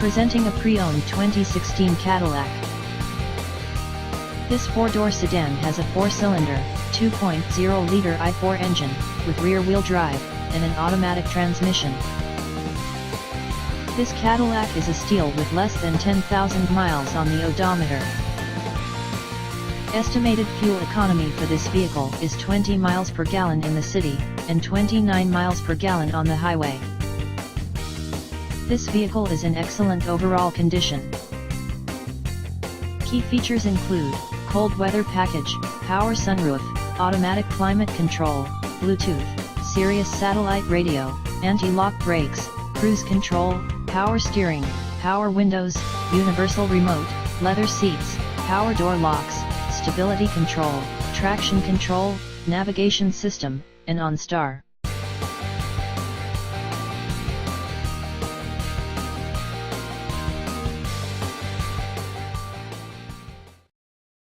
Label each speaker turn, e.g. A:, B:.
A: Presenting a pre-owned 2016 Cadillac. This four-door sedan has a 4-cylinder, 2.0-liter i4 engine, with rear-wheel drive, and an automatic transmission. This Cadillac is a steal with less than 10,000 miles on the odometer. Estimated fuel economy for this vehicle is 20 miles per gallon in the city, and 29 miles per gallon on the highway. This vehicle is in excellent overall condition. Key features include cold weather package, power sunroof, automatic climate control, Bluetooth, Sirius satellite radio, anti-lock brakes, cruise control, power steering, power windows, universal remote, leather seats, power door locks, stability control, traction control, navigation system, and OnStar.